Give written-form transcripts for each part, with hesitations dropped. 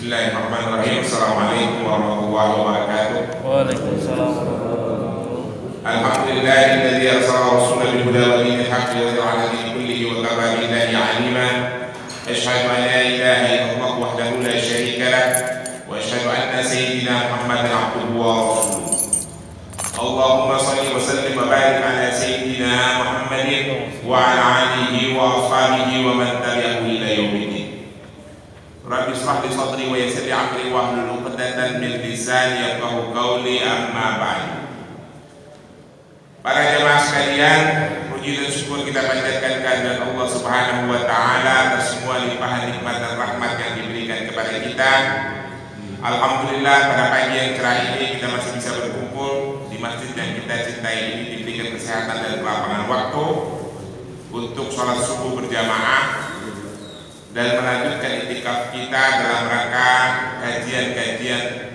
Bismillahirrahmanirrahim. Assalamualaikum warahmatullahi wabarakatuh. Waalaikumsalam warahmatullahi wabarakatuh. Alhamdulillahilladzi arsala rasulahu bil huda wa dinil haqqi wa yudhhirahu 'ala dini kullihi wa kafa billahi 'alima. Asyhadu an la ilaha illallah wahdahu la syarika lah wa asyhadu anna sayyidina Muhammadan 'abduhu wa rasuluh. Allahumma shalli wa sallim wa barik 'ala sayyidina Muhammadin wa 'ala alihi wa ashabihi wa man tabi'ahu ila yaumiddin. Rabbi shrah li sadri wa yassir li amri wahlul 'uqdatam min lisani yafqahu qawli, amma ba'du. Para jemaah sekalian, puji dan syukur kita panjatkan kehadirat Allah Subhanahu wa taala atas semua limpahan nikmat dan rahmat yang diberikan kepada kita. Alhamdulillah, pada pagi yang cerah ini kita masih bisa berkumpul di masjid yang kita cintai ini, diberikan kesehatan dan kelapangan waktu untuk sholat subuh berjamaah dan melanjutkan iktikaf kita dalam rangka kajian-kajian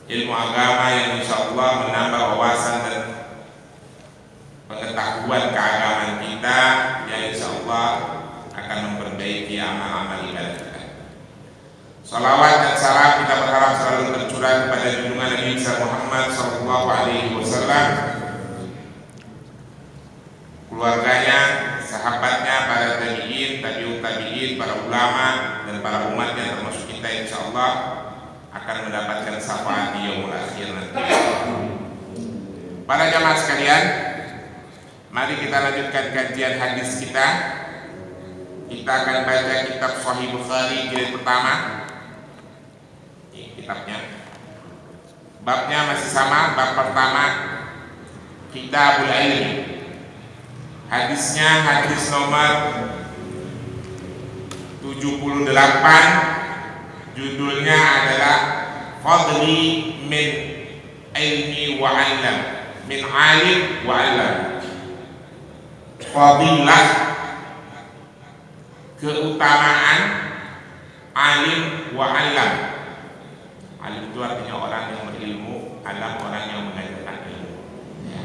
ilmu agama yang insya Allah menambah wawasan dan pengetahuan keagamaan kita, yang insya Allah akan memperbaiki amal-amal ibadah kita. Salawat dan salam kita berharap selalu tercurah kepada junjungan Nabi Muhammad SAW, keluarganya, sahabatnya, para tabi'in, tabi'ut tabi'in, para ulama dan para umatnya, termasuk kita, insya Allah akan mendapatkan syafaat di yaumul akhir nanti. Para jamaah sekalian, mari kita lanjutkan kajian hadis kita. Kita akan baca kitab Sahih Bukhari jilid pertama. Ini kitabnya. Babnya masih sama, bab pertama, Kitabul Ilmi. Hadisnya hadis nomor 78. Judulnya adalah Fadli min ilmi wa 'alam, min alim wa 'alam. Fadilah, keutamaan alim wa 'alam. Alim itu artinya orang yang berilmu, alam orang yang mengajarkan ilmu. Ya.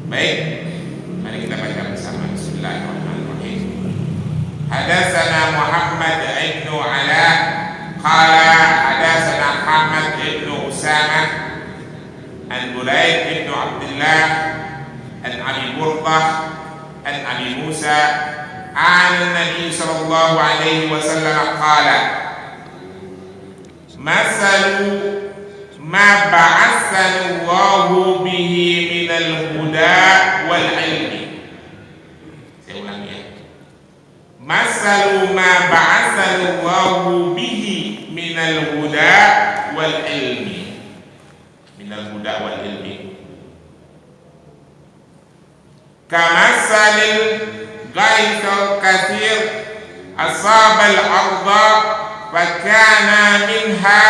Baik, mari kita baca bersama. Bismillahirrahmanirrahim. Hadatsana Muhammad ibn Ala qala hadatsana Ahmad ibn Usamah an Buraid ibn Abdullah an Abi Burdah an Abi Musa an Nabi sallallahu alaihi wasallam qala masalu ma ba'athani Allahu bihi minal huda wal ilmi. Saya ulangi ya. Masalu ma ba'athani Allahu bihi minal huda wal ilmi. Minal huda wal ilmi. Kamasalil ghaithil kathir asabal arda fakana minha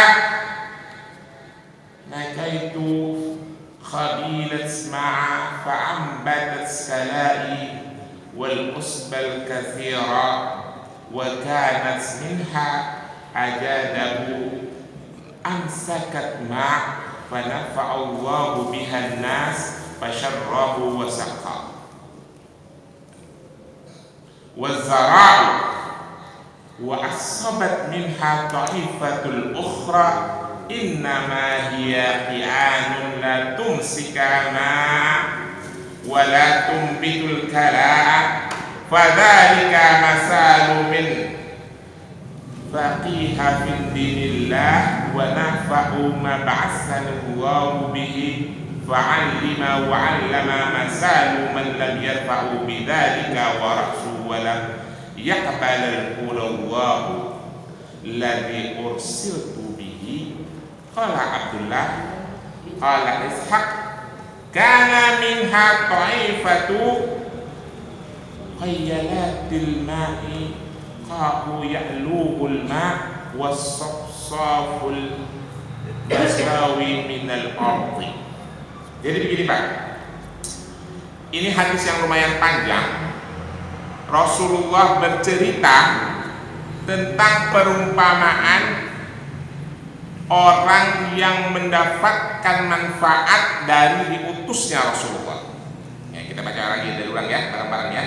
nakaitu khabilat ma'a fa'ambatat salai wal usbal kathira wa kanat minha ajadahu amsakat ma' fanafa'a Allahu biha an-nas fasharrabu wa saqa wa zara'u wa asabat minha ta'ifatul ukhra innama hiya qi'anun la tumsika ma' wa la tumbitul kala'a fadhalika masalu min faqiha fi dinillah wa nafa'u ma ba'athani Allahu bihi fa'allima wa 'allama masalu man lam yarfa'u bidzalika wa ra'su wa lam yaqbal Allahu alladhi ursiltu bihi. Qala Abdullah qala Ishaq kana minha ta'ifatu qayyalatil ma'i qahu ya'luhul ma' was-safsaful masawi minal ardi. Jadi begini Pak, ini hadis yang lumayan panjang. Rasulullah bercerita tentang perumpamaan orang yang mendapatkan manfaat dari diutusnya Rasulullah. Ya, kita baca lagi dari ulang ya, bareng-bareng ya.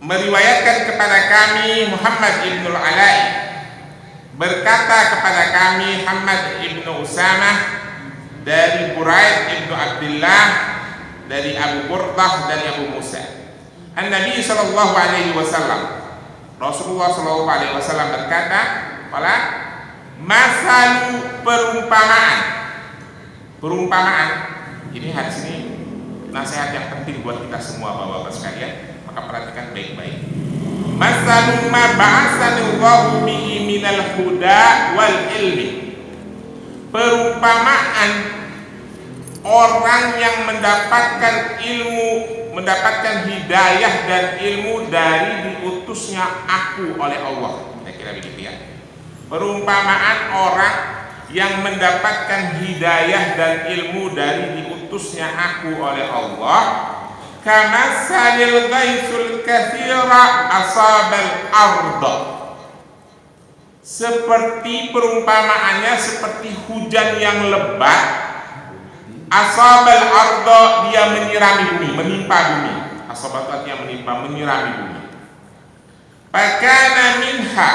meriwayatkan kepada kami Muhammad ibn al-Alai berkata kepada kami Muhammad ibn Usamah dari Buraid ibn Abdullah dari Abu Burdah dari Abu Musa. An-Nabi sallallahu alaihi wasallam, Rasulullah sallallahu alaihi wasallam berkata, "Wala masalu perumpamaan." Ini hadis ini nasihat yang penting buat kita semua Bapak-bapak sekalian, maka perhatikan baik-baik. Masalu ma ba'atsanallahu bihi minal huda wal ilmi. Perumpamaan orang yang mendapatkan ilmu, mendapatkan hidayah dan ilmu dari diutusnya aku oleh Allah. Saya kira begitu ya. Perumpamaan orang yang mendapatkan hidayah dan ilmu dari diutusnya aku oleh Allah, kama salil ghaisul katsira asabal arda. Seperti perumpamaannya seperti hujan yang lebat, asabal arda, dia menyirami bumi, menimpa bumi. Asabal artinya menimpa, menyirami bumi. Fakana minha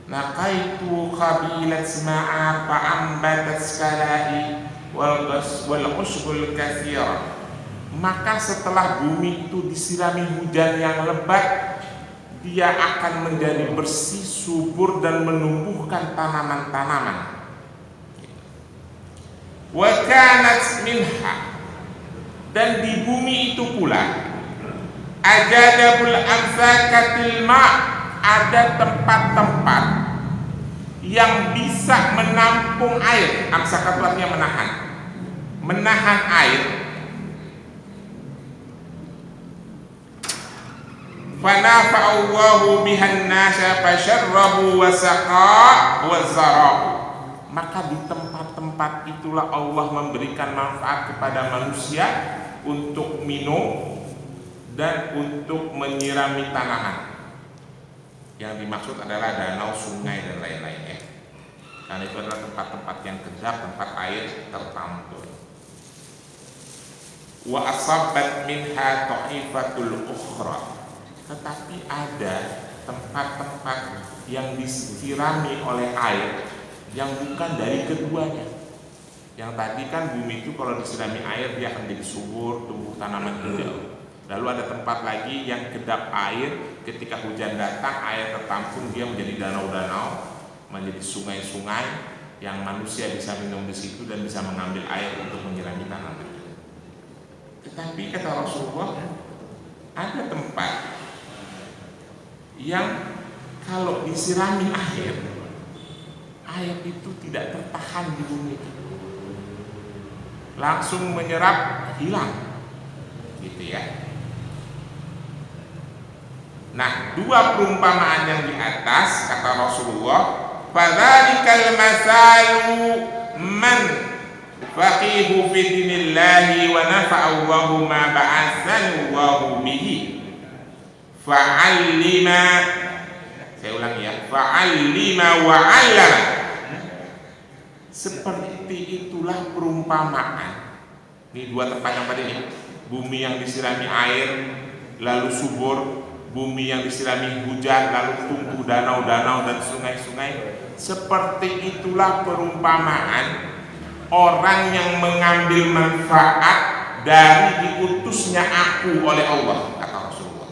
naqaitu qabilat sama'a fa'ambatat skalai wal ushbul katsira. Maka setelah bumi itu disirami hujan yang lebat, dia akan menjadi bersih, subur dan menumbuhkan tanaman-tanaman. Wa kanat minha, dan di bumi itu pula ajadabul amsakatil ma', ada tempat-tempat yang bisa menampung air. Amsakat artinya menahan air. Fanafa'allahu bihan nasa fasyarrabu wa saqa wa zara'u. Maka di tempat-tempat itulah Allah memberikan manfaat kepada manusia untuk minum dan untuk menyirami tanaman. Yang dimaksud adalah danau, sungai dan lain-lainnya. Karena itu adalah tempat-tempat yang kedap, tempat air tertampung. Wa asabat minha ta'ifatul ukhra. Tetapi ada tempat-tempat yang disirami oleh air yang bukan dari keduanya. Yang tadi kan bumi itu kalau disirami air dia akan jadi subur, tumbuh tanaman hijau. Lalu ada tempat lagi yang kedap air, ketika hujan datang air tertampung, dia menjadi danau-danau, menjadi sungai-sungai yang manusia bisa minum di situ dan bisa mengambil air untuk menyirami tanaman. Tetapi kata Rasulullah, ada tempat yang kalau disirami air itu tidak tertahan di bumi, langsung menyerap, hilang, gitu ya. Nah, dua perumpamaan yang di atas kata Rasulullah, fadzalikal masalu man faqihu fi dinillahi wa nafa'allahu ma ba'atsanallahu bihi fa'allima. Saya ulangi ya, fa'allima wa 'allama. Seperti itulah perumpamaan. Ini dua tempat yang tadi nih, bumi yang disirami air lalu subur, bumi yang disirami hujan lalu tumbuh danau-danau dan sungai-sungai. Seperti itulah perumpamaan orang yang mengambil manfaat dari diutusnya aku oleh Allah, kata Rasulullah.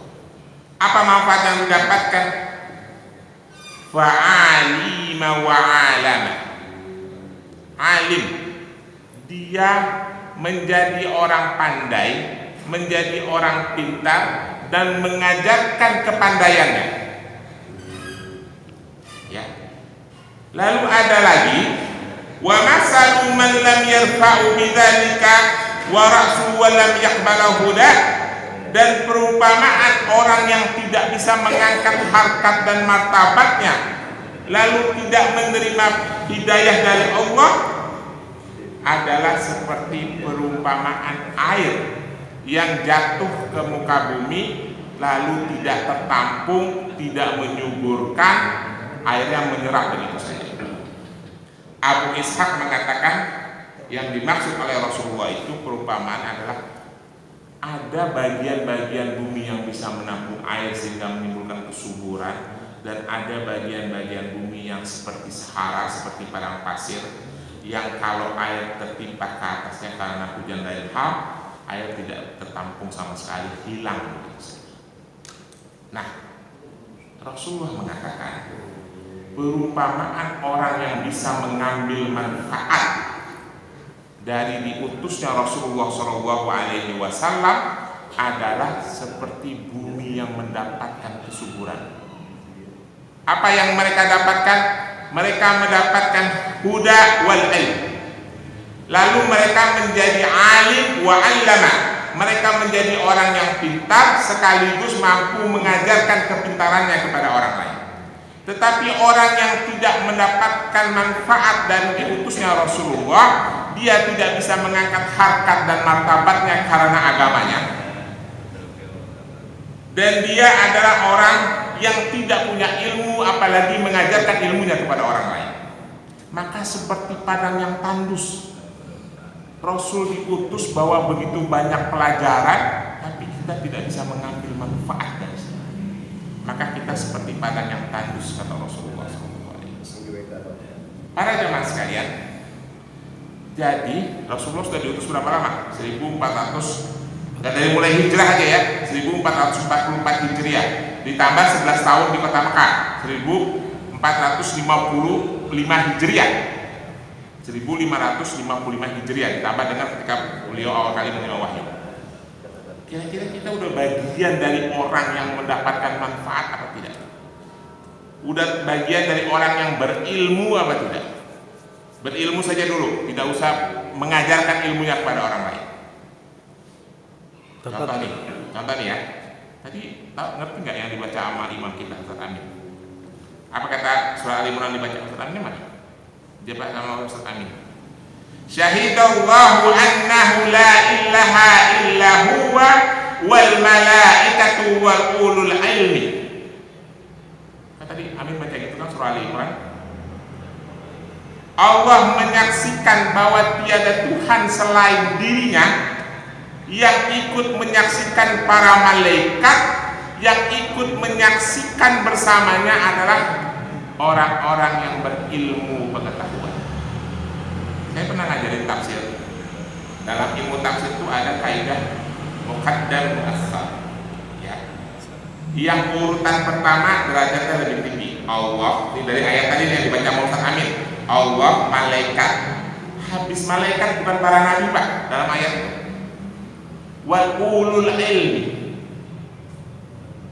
Apa manfaat yang didapatkan? Fa'alima wa 'alama. Alim, dia menjadi orang pandai, menjadi orang pintar dan mengajarkan kepandaiannya. Ya. Lalu ada lagi, wa masalu man lam yarfa'u bidzalika wa ra'su wa lam yaqbalahu huda. Dan perumpamaan orang yang tidak bisa mengangkat harkat dan martabatnya lalu tidak menerima hidayah dari Allah adalah seperti perumpamaan air yang jatuh ke muka bumi lalu tidak tertampung, tidak menyuburkan, airnya menyerap begitu saja. Abu Ishaq mengatakan yang dimaksud oleh Rasulullah itu perumpamaan adalah ada bagian-bagian bumi yang bisa menampung air sehingga menimbulkan kesuburan, dan ada bagian-bagian bumi yang seperti Sahara, seperti padang pasir, yang kalau air tertimpa ke atasnya karena hujan dari ilham, air tidak tertampung sama sekali, hilang. Nah, Rasulullah mengatakan perumpamaan orang yang bisa mengambil manfaat dari diutusnya Rasulullah SAW adalah seperti bumi yang mendapatkan kesuburan. Apa yang mereka dapatkan? Mereka mendapatkan huda wal ilm. Lalu mereka menjadi alim wa 'allama. Mereka menjadi orang yang pintar sekaligus mampu mengajarkan kepintarannya kepada orang lain. Tetapi orang yang tidak mendapatkan manfaat dari diutusnya Rasulullah, dia tidak bisa mengangkat harkat dan martabatnya karena agamanya, dan dia adalah orang yang tidak punya ilmu apalagi mengajarkan ilmunya kepada orang lain. Maka seperti padang yang tandus, Rasul diutus bawa begitu banyak pelajaran, tapi kita tidak bisa mengambil manfaat dari situ. Maka kita seperti padang yang tandus, kata Rasulullah SAW. Para jemaah sekalian, jadi Rasulullah sudah diutus berapa lama? 1400. Dan dari mulai hijrah aja ya, 1444 Hijriah, ditambah 11 tahun di kota Mekah, 1455 Hijriah. 1555 Hijriah ditambah dengan ketika beliau awal kali menerima wahyu. Kira-kira kita udah bagian dari orang yang mendapatkan manfaat apa tidak? Udah bagian dari orang yang berilmu apa tidak? Berilmu saja dulu, tidak usah mengajarkan ilmunya kepada orang lain. Contoh nih ya. Tadi ngerti nggak yang dibaca sama imam kita Ustaz Amin? Apa kata surah Al-Imran dibaca Ustaz Amin mana? Dia baca sama Ustaz Amin. Syahidallahu annahu la ilaha illa huwa wal malaikatu wal ulul ilmi. Kan tadi Amin baca gitu kan surah Al-Imran. Allah menyaksikan bahwa tiada Tuhan selain dirinya, yang ikut menyaksikan para malaikat, yang ikut menyaksikan bersamanya adalah orang-orang yang berilmu pengetahuan. Saya pernah ngajarin tafsir. Dalam ilmu tafsir itu ada kaidah muqaddam muakhkhar, ya. Yang urutan pertama derajatnya lebih tinggi. Allah, ini dari ayat tadi yang dibaca Ustaz Amin. Allah, malaikat, habis malaikat bukan para nabi Pak dalam ayat itu. Wal ulul ilmi,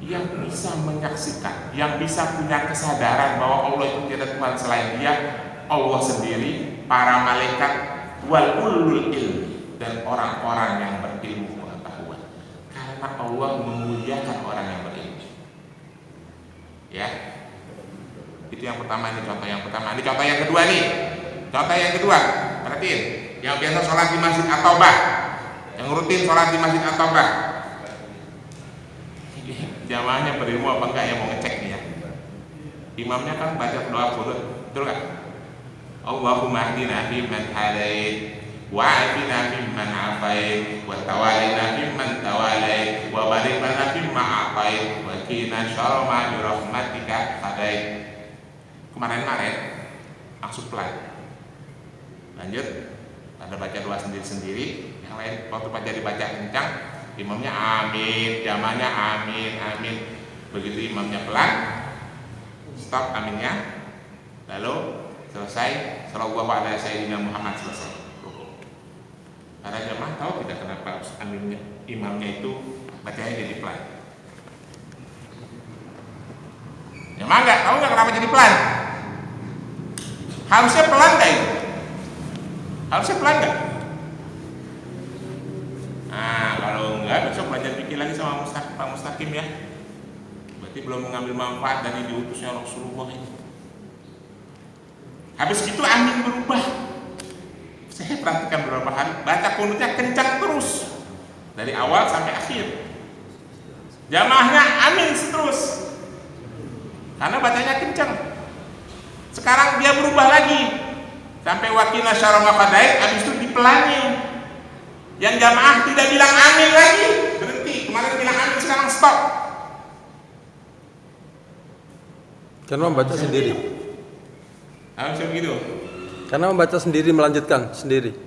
yang bisa menyaksikan, yang bisa punya kesadaran bahwa Allah itu tidak Tuhan selain Dia, Allah sendiri, para malaikat, wal ulul ilmi, dan orang-orang yang berilmu pengetahuan. Karena Allah memuliakan orang yang berilmu. Ya, itu yang pertama. Ini contoh yang pertama. Ini contoh yang kedua nih. Contoh yang kedua, perhatiin, yang biasa sholat di Masjid At-Taubah, yang rutin sholat di Masjid At-Taubah, jamaahnya berilmu apa enggak ya, mau ngecek nih ya. Imamnya kan baca doa qunut, betul enggak? Allahumma hdina fiman hadait, wa afina fimman afait, wa tawallina fimman tawallait, wa barik lana fimma atait, wa qina syarra ma bi rahmatika qadait. Kemarin-kemarin langsung pelan. Lanjut, ada baca doa sendiri-sendiri. Yang lain waktu baca dibaca kencang, imamnya amin, jamaahnya amin, amin. Begitu imamnya pelan, stop aminnya, lalu selesai, sallallahu alaihi sayyidina Muhammad, selesai. Para jamaah tahu tidak kenapa aminnya, imamnya itu bacanya jadi pelan? Jamaah nggak tahu nggak kenapa jadi pelan? Harusnya pelan nggak itu? Harusnya pelan nggak? Nah, kalau enggak, besok belajar pikir lagi sama Pak Mustaqim ya. Berarti belum mengambil manfaat dari diutusnya Rasulullah ini. Habis itu amin berubah. Saya perhatikan beberapa hari, baca qunutnya kencang terus dari awal sampai akhir. Jamaahnya amin terus, karena bacanya kencang. Sekarang dia berubah lagi sampai wakina syarra ma qadait, habis itu dipelani. Yang jamaah tidak bilang amin lagi, berhenti. Kemarin bilang amin, sekarang stop. Karena membaca sendiri. Harus begitu. Karena membaca sendiri, melanjutkan sendiri.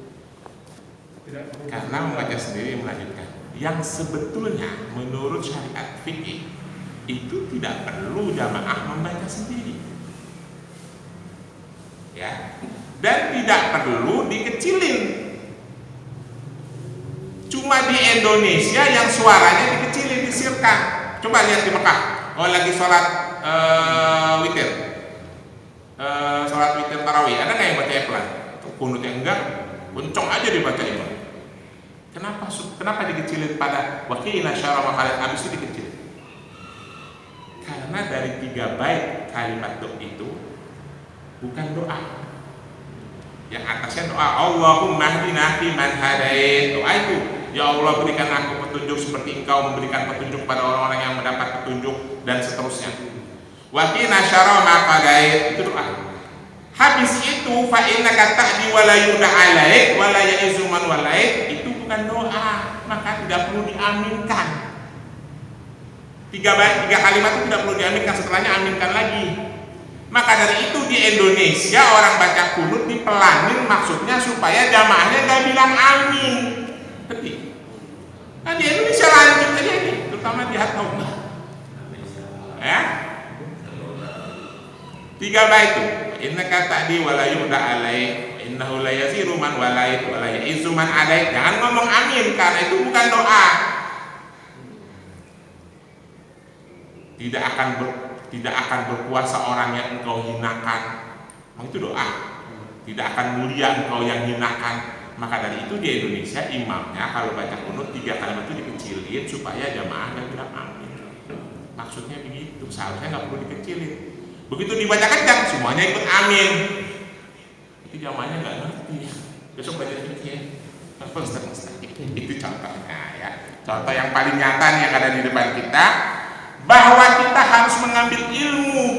Karena membaca sendiri melanjutkan. Yang sebetulnya menurut syariat fikih itu tidak perlu jamaah membaca sendiri. Ya. Dan tidak perlu dikecilin. Cuma di Indonesia yang suaranya dikecilin, disirkan. Coba lihat di Mekah. Oh, lagi sholat witir. Sholat witir tarawih. Ada nggak yang baca pelan? Kunutnya enggak, kenceng aja dibaca imam. Kenapa dikecilin pada wakilina syara makalat habis itu dikecilin? Karena dari 3 bait kalimat doa itu bukan doa. Yang atasnya doa Allahumma hdina fi man hadait. Doa itu, ya Allah berikan aku petunjuk seperti Engkau memberikan petunjuk pada orang-orang yang mendapat petunjuk, dan seterusnya. Wa qina syarra ma qadait, itu doa. Habis itu fa innaka ta'di wa la yuda alaik wa la ya'izu man walait, itu bukan doa, maka tidak perlu diaminkan. 3 kalimat itu tidak perlu diaminkan, setelahnya aminkan lagi. Maka dari itu di Indonesia orang baca kunut dipelanin, maksudnya supaya jamaahnya gak bilang amin. Tapi nah di Indonesia lanjut aja ini, terutama di Hatau. Ya, 3 bait itu. Innaka ta'di wa la yu'da alaik, innahu la yaziru man walait wa la ya'izu man adait. Jangan ngomong amin karena itu bukan doa. Tidak akan berkuasa orang yang engkau hinakan. Itu doa. Tidak akan mulia engkau yang hinakan. Maka dari itu di Indonesia imamnya kalau baca kunut 3 kalimat itu dikecilin supaya jamaah nggak bilang amin. Maksudnya begitu. Seharusnya nggak perlu dikecilin. Begitu dibaca kencang semuanya ikut amin. Itu jamaahnya nggak ngerti. Besok baca fikih. Itu contohnya ya. Contoh yang paling nyata yang ada di depan kita, bahwa kita harus mengambil ilmu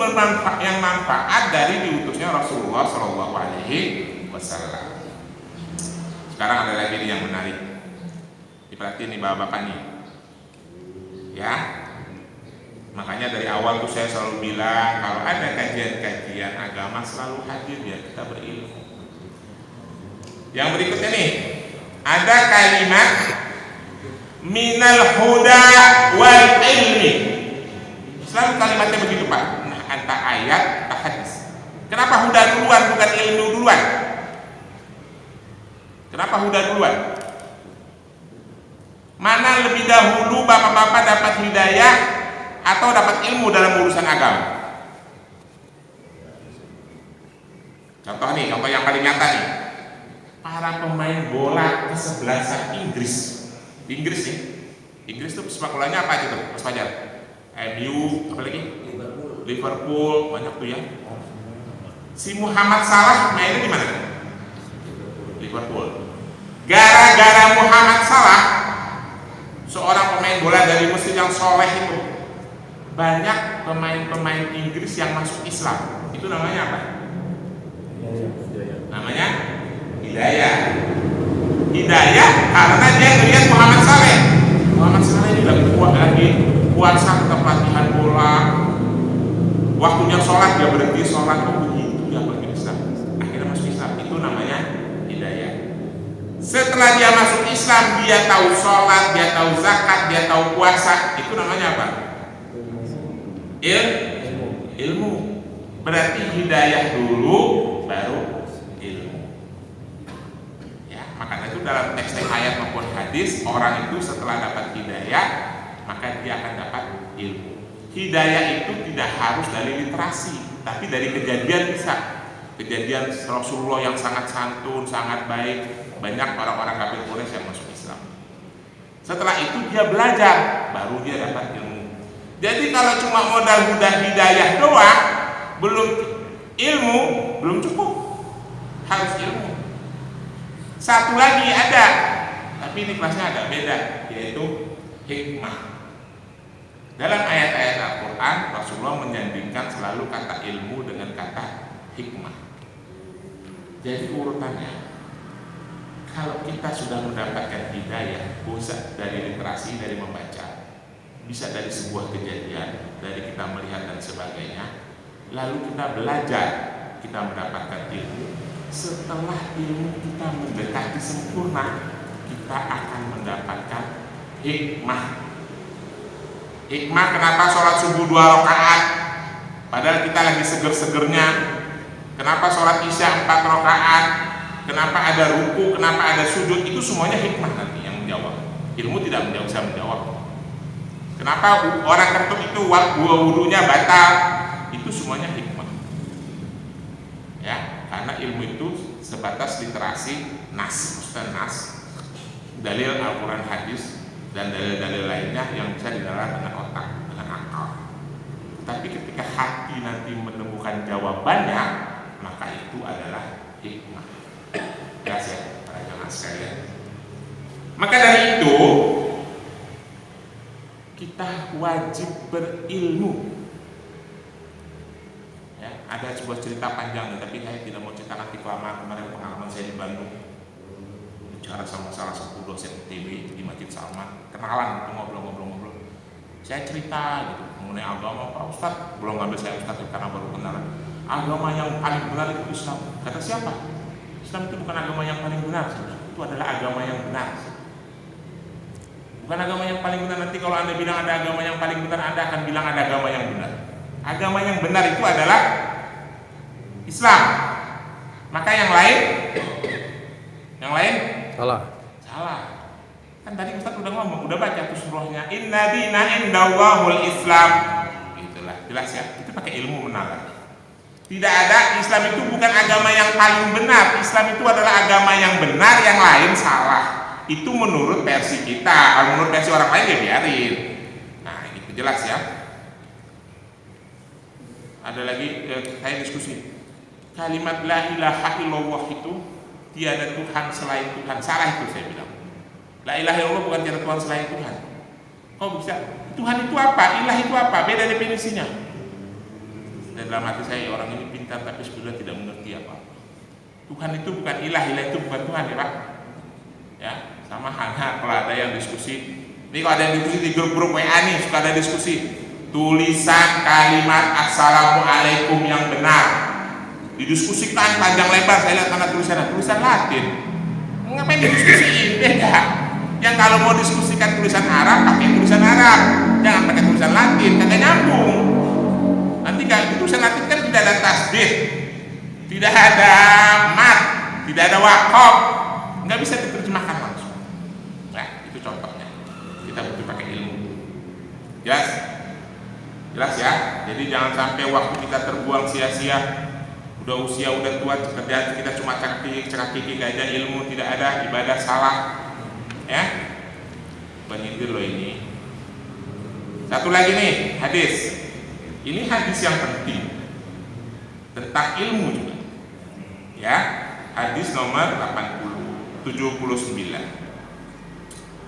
yang manfaat dari diutusnya Rasulullah Shallallahu Alaihi Wasallam. Sekarang ada lagi yang menarik, diperhatiin nih bapak-bapak nih, ya. Makanya dari awal tuh saya selalu bilang kalau ada kajian-kajian agama selalu hadir biar kita berilmu. Yang berikutnya nih, ada kalimat minal huda wal ilmi. Selalu kalimatnya begitu Pak. Nah, antara ayat, antara hadis. Kenapa huda duluan bukan ilmu duluan? Kenapa huda duluan? Mana lebih dahulu bapak-bapak dapat hidayah atau dapat ilmu dalam urusan agama? Contoh nih, contoh yang paling nyata nih. Para pemain bola kesebelasan Inggris. Di Inggris nih. Inggris tuh sepak bolanya apa aja tuh, Mas Fajar? MU, apa lagi? Liverpool, banyak tuh ya. Si Muhammad Salah mainnya di mana? Liverpool. Gara-gara Muhammad Salah, seorang pemain bola dari Mesir yang soleh itu, banyak pemain-pemain Inggris yang masuk Islam. Itu namanya apa? Namanya hidayah. Hidayah karena dia melihat Muhammad Saleh. Muhammad Saleh ini lagi kuat lagi puasa ke pelatihan bola, waktunya sholat dia berhenti sholat, begitu dia pergi Islam, akhirnya masuk Islam. Itu namanya hidayah. Setelah dia masuk Islam, dia tahu sholat, dia tahu zakat, dia tahu puasa. Itu namanya apa? Ilmu. Berarti hidayah dulu baru ilmu. Ya, makanya itu dalam teks ayat maupun hadis, orang itu setelah dapat hidayah maka dia akan dapat ilmu. Hidayah itu tidak harus dari literasi, tapi dari kejadian bisa. Kejadian Rasulullah yang sangat santun, sangat baik, banyak orang-orang kafir Quraisy yang masuk Islam. Setelah itu dia belajar, baru dia dapat ilmu. Jadi kalau cuma modal huda hidayah doang, belum ilmu, belum cukup. Harus ilmu. Satu lagi ada, tapi ini kelasnya agak beda, yaitu hikmah. Dalam ayat-ayat Al-Quran, Rasulullah menyandingkan selalu kata ilmu dengan kata hikmah. Jadi urutannya, kalau kita sudah mendapatkan hidayah, bisa dari literasi, dari membaca, bisa dari sebuah kejadian, dari kita melihat dan sebagainya, lalu kita belajar, kita mendapatkan ilmu. Setelah ilmu kita mendekati sempurna, kita akan mendapatkan hikmah. Hikmah kenapa sholat subuh 2 rakaat padahal kita lagi seger-segernya, kenapa sholat isya 4 rakaat, kenapa ada ruku, kenapa ada sujud, itu semuanya hikmah nanti yang menjawab. Ilmu tidak bisa menjawab. Kenapa orang kentut itu wudunya batal, itu semuanya hikmah. Ya, karena ilmu itu sebatas literasi nas, dalil Al-Quran, hadis, dan dalil-dalil lainnya yang bisa didalam dengan otak, dengan akal. Tapi ketika hati nanti menemukan jawabannya, maka itu adalah hikmah. Jelas ya, para jamaah sekalian. Maka dari itu kita wajib berilmu. Ya, ada sebuah cerita panjang, tapi saya tidak mau cerita nanti kelamaan. Kemarin pengalaman saya di Bandung, bicara sama salah satu dosen ITB di Masjid Salman, kenalan, itu ngobrol-ngobrol. Saya cerita gitu mengenai agama. Pak Ustadz, belum ngambil saya Ustadz karena baru kenalan. Agama yang paling benar itu Islam. Kata siapa? Islam itu bukan agama yang paling benar, itu adalah agama yang benar. Bukan agama yang paling benar. Nanti kalau Anda bilang ada agama yang paling benar, Anda akan bilang ada agama yang benar. Agama yang benar itu adalah Islam. Maka yang lain Salah. Kan tadi Ustaz udah ngomong, udah baca tuh surahnya, inna dina indallahul Islam. Itulah, jelas ya. Itu pakai ilmu menalar. Tidak ada, Islam itu bukan agama yang paling benar. Islam itu adalah agama yang benar, yang lain salah. Itu menurut versi kita. Kalau menurut versi orang lain ya biarin. Nah, itu jelas ya. Ada lagi, saya diskusi. Kalimat la ilaha illallah itu tiada Tuhan selain Tuhan. Salah itu saya bilang. La ilaha illallah bukan tiada Tuhan selain Tuhan. Kok bisa? Tuhan itu apa? Ilah itu apa? Beda definisinya. Dan dalam hati saya, orang ini pintar tapi sebetulnya tidak mengerti apa. Tuhan itu bukan ilah itu bukan Tuhan ya Pak. Ya, sama halnya kalau ada yang diskusi. Ini kalau ada yang diskusi di grup-grup WA nih, suka ada diskusi. Tulisan kalimat assalamualaikum yang benar didiskusikan panjang lebar. Saya lihat mana tulisan Latin. Ngapain didiskusiin? Beda. Yang kalau mau diskusikan tulisan Arab, pakai tulisan Arab, jangan pakai tulisan Latin, kagak nyambung. Nanti kan tulisan Latin kan tidak ada tasdid, tidak ada mat, tidak ada waqaf, nggak bisa diterjemahkan langsung. Nah, itu contohnya. Kita butuh pakai ilmu. Jelas? Jelas ya. Jadi jangan sampai waktu kita terbuang sia-sia. Udah usia, udah tua, kerjaan kita cuma cakik aja, ilmu tidak ada, ibadah salah. Ya, penyindir loh ini. Satu lagi nih, hadis. Ini hadis yang penting tentang ilmu juga. Ya, hadis nomor 79.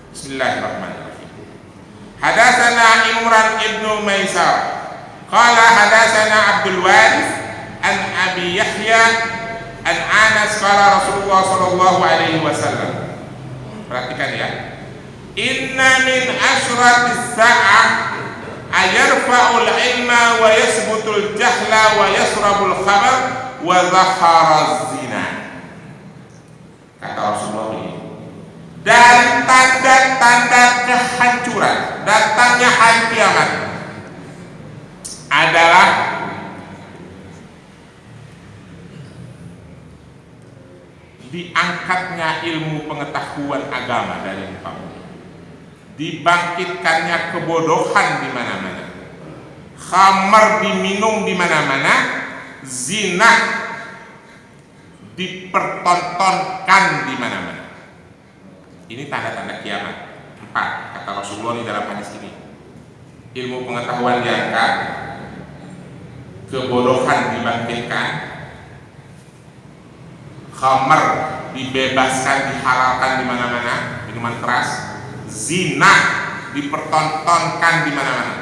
Bismillahirrahmanirrahim. Hadatsana Imran ibnu Maisar qala hadatsana Abdul Warith an Abi Yahya an Anas qala Rasulullah sallallahu alaihi wasallam. Perhatikan ya. Inna min asyratis sa'ah ayarfa'ul ilma wa yasbutul jahla wa yasrabul khamar wa zaharaz zina. Kata Rasulullah ini, dari tanda-tanda kehancuran, datangnya hari kiamat adalah diangkatnya ilmu pengetahuan agama dari muka bumi, dibangkitkannya kebodohan di mana-mana, khamar diminum di mana-mana, zina dipertontonkan di mana-mana. Ini tanda-tanda kiamat. 4 kata Rasulullah di dalam hadis ini. Ilmu pengetahuan diangkat, kebodohan dibangkitkan, khamar dibebaskan, dihalalkan di mana-mana, minuman keras, zina dipertontonkan di mana-mana.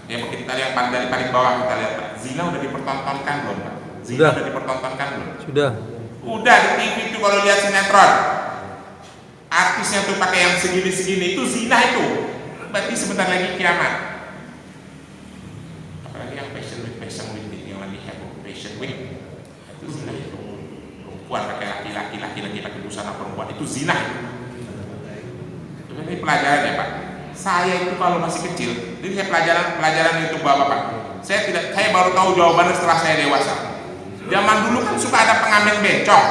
Ya, mungkin kita lihat dari paling bawah, kita lihat zina udah dipertontonkan belum Pak? Zina udah dipertontonkan belum? Sudah. Udah di TV itu kalau lihat sinetron. artisnya tuh pakai yang segini-segini, itu zina itu. Berarti sebentar lagi kiamat. Apalagi yang fashion week yang lagi heboh, fashion week itu zina itu. Perempuan pakai laki-laki pakai busana perempuan, itu zina itu. Ini pelajaran ya Pak. Saya itu kalau masih kecil, jadi saya pelajaran itu Bapak. Saya baru tahu jawabannya setelah saya dewasa. Zaman dulu kan suka ada pengamen bencong,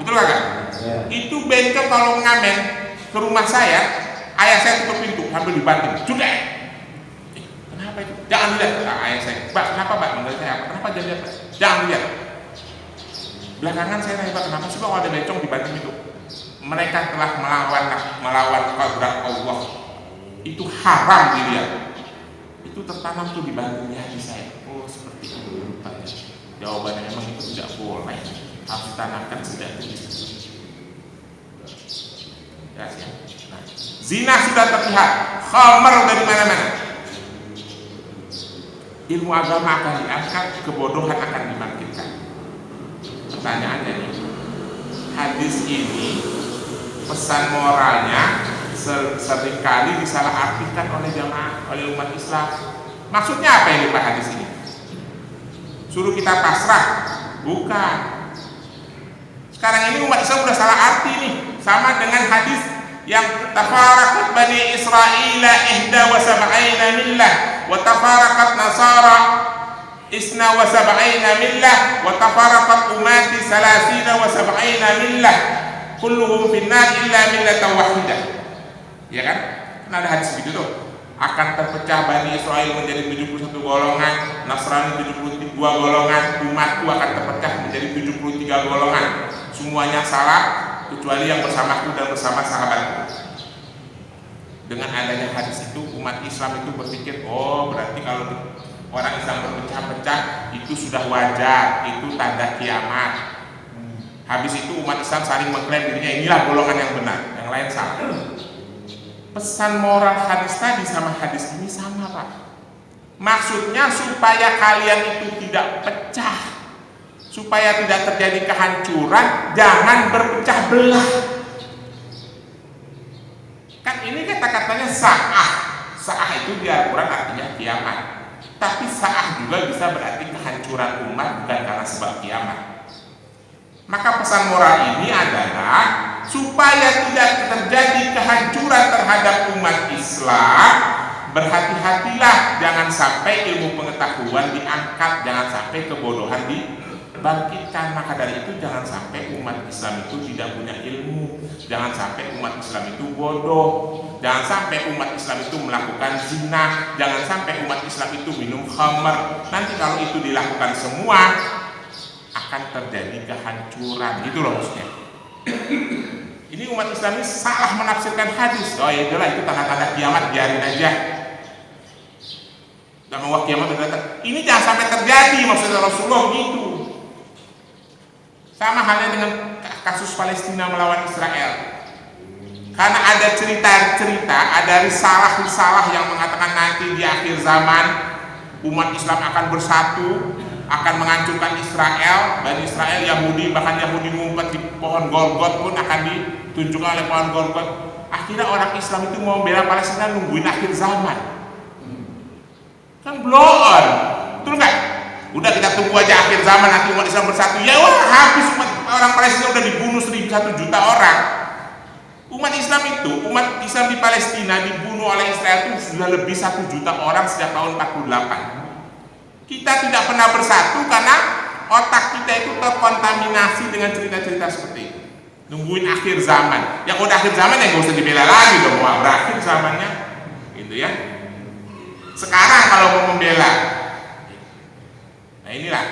betul nggak? Itu bencong kalau mengamen ke rumah saya, ayah saya tutup pintu sambil dibanting, juga. Kenapa itu? Jangan lihat, ayah saya. Pak, kenapa Pak? Menurut saya apa? Kenapa jangan lihat? Jangan lihat. Belakangan saya tanya Pak, kenapa sih Pak kalau ada bencong dibanting itu? Mereka telah melawan kodrat Allah. Itu haram dilihat. Itu tertanam tuh di banting hati saya. Oh seperti itu Pak. Jawabannya memang itu tidak boleh. Harus ditanamkan sejak kecil. Ya, nah, zina sudah terlihat, khamar udah di mana-mana. Ilmu agama akan diangkat, kebodohan akan dibangkitkan. Pertanyaannya nih, hadis ini pesan moralnya seringkali disalahartikan oleh jamaah, oleh umat Islam. Maksudnya apa ini Pak hadis ini? Suruh kita pasrah? Bukan. Sekarang ini umat Islam udah salah arti nih, sama dengan hadis yang tafaraqat bani Israila ihda wa sab'ina millah wa tafaraqat nasara isna wa sab'ina millah wa tafaraqat umati salasina wa sab'ina millah kulluhum finnar illa millatan wahidah. Ya kan? Nah, ada hadis begitu tuh. Akan terpecah Bani Israel menjadi 71 golongan, Nasrani 72 golongan, umatku akan terpecah menjadi 73 golongan. Semuanya salah kecuali yang bersamaku dan bersama sahabatku. Dengan adanya hadis itu, umat Islam itu berpikir, oh berarti kalau orang Islam berpecah-pecah itu sudah wajar, itu tanda kiamat. Habis itu umat Islam saling mengklaim dirinya inilah golongan yang benar, yang lain salah. Pesan moral hadis tadi sama hadis ini sama Pak. Maksudnya supaya kalian itu tidak pecah, supaya tidak terjadi kehancuran, jangan berpecah belah. Kan ini kata-katanya sa'ah. Sa'ah itu di Al-Quran artinya kiamat. Tapi sa'ah juga bisa berarti kehancuran umat, bukan karena sebab kiamat. Maka pesan moral ini adalah supaya tidak terjadi kehancuran terhadap umat Islam, berhati-hatilah, jangan sampai ilmu pengetahuan diangkat, jangan sampai kebodohan dibangkitkan. Maka dari itu jangan sampai umat Islam itu tidak punya ilmu, jangan sampai umat Islam itu bodoh, jangan sampai umat Islam itu melakukan zina, jangan sampai umat Islam itu minum khamar. Nanti kalau itu dilakukan semua akan terjadi kehancuran, gitu loh maksudnya. Ini umat Islam ini salah menafsirkan hadis. Oh ya itulah, itu tanda-tanda kiamat, biarin aja. Dan bahwa kiamat datang. Ini jangan sampai terjadi, maksudnya Rasulullah gitu. Sama halnya dengan kasus Palestina melawan Israel. Karena ada cerita-cerita, ada risalah-risalah yang mengatakan nanti di akhir zaman umat Islam akan bersatu, akan menghancurkan Israel, Bani Israel, Yahudi, bahkan Yahudi ngumpet di pohon Golgot pun akan ditunjukkan oleh pohon Golgot. Akhirnya orang Islam itu mau membela Palestina nungguin akhir zaman. Kan blow on, betul nggak? Udah kita tunggu aja akhir zaman nanti umat Islam bersatu. Ya wah, habis orang Palestina udah dibunuh 1 juta orang. Umat Islam di Palestina dibunuh oleh Israel itu sudah lebih 1 juta orang sejak tahun 48. Kita tidak pernah bersatu karena otak kita itu terkontaminasi dengan cerita-cerita seperti itu. Nungguin akhir zaman. Yang udah akhir zaman ya nggak usah dibela lagi dong, mau berakhir zamannya, gitu ya. Sekarang kalau mau membela, nah inilah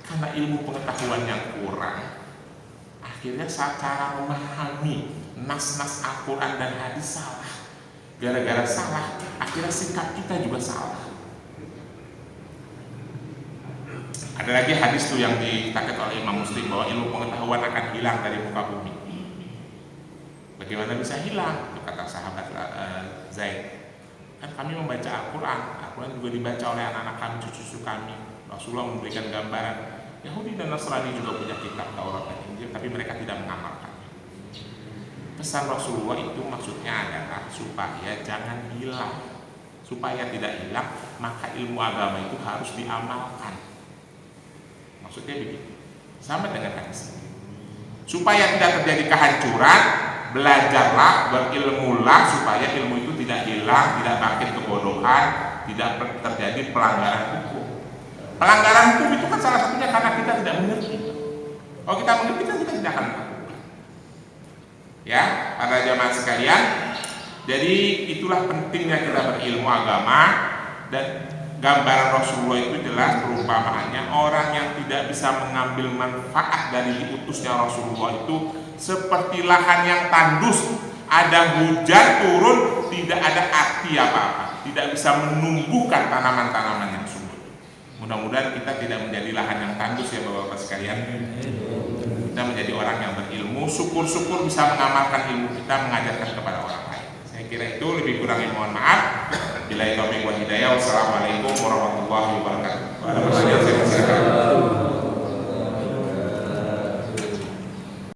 karena ilmu pengetahuan yang kurang, akhirnya cara memahami nas-nas Al-Quran dan hadis salah. Gara-gara salah, akhirnya sikap kita juga salah. Ada lagi hadis tuh yang ditaket oleh Imam Muslim bahwa ilmu pengetahuan akan hilang dari muka bumi. Bagaimana bisa hilang? Itu kata sahabat Zaid. Kan kami membaca Al-Quran, Al-Quran juga dibaca oleh anak-anak kami, cucu-cucu kami. Rasulullah memberikan gambaran. Yahudi dan Nasrani juga punya kitab Taurat dan Injil, tapi mereka tidak mengamalkan. pesan Rasulullah itu maksudnya adalah supaya jangan hilang. Supaya tidak hilang, maka ilmu agama itu harus diamalkan. Maksudnya begitu. Sama dengan hadis. Supaya tidak terjadi kehancuran, belajarlah, berilmulah supaya ilmu itu tidak hilang, tidak bangkit kebodohan, tidak terjadi pelanggaran hukum. Pelanggaran hukum itu kan salah satunya karena kita tidak mengerti. Kalau kita mengerti kan kita tidak akan melakukan. Ya, para jamaah sekalian, jadi itulah pentingnya kita berilmu agama. Dan gambaran Rasulullah itu jelas perumpamaannya orang yang tidak bisa mengambil manfaat dari diutusnya Rasulullah itu seperti lahan yang tandus, ada hujan turun tidak ada arti apa-apa, tidak bisa menumbuhkan tanaman-tanaman yang subur. Mudah-mudahan kita tidak menjadi lahan yang tandus ya Bapak-bapak sekalian. Kita menjadi orang yang berilmu, syukur-syukur bisa mengamalkan ilmu kita, mengajarkan kepada orang lain. Saya kira itu, lebih kurangnya mohon maaf. Billahi taufiq wal hidayah. Wassalamualaikum warahmatullahi wabarakatuh.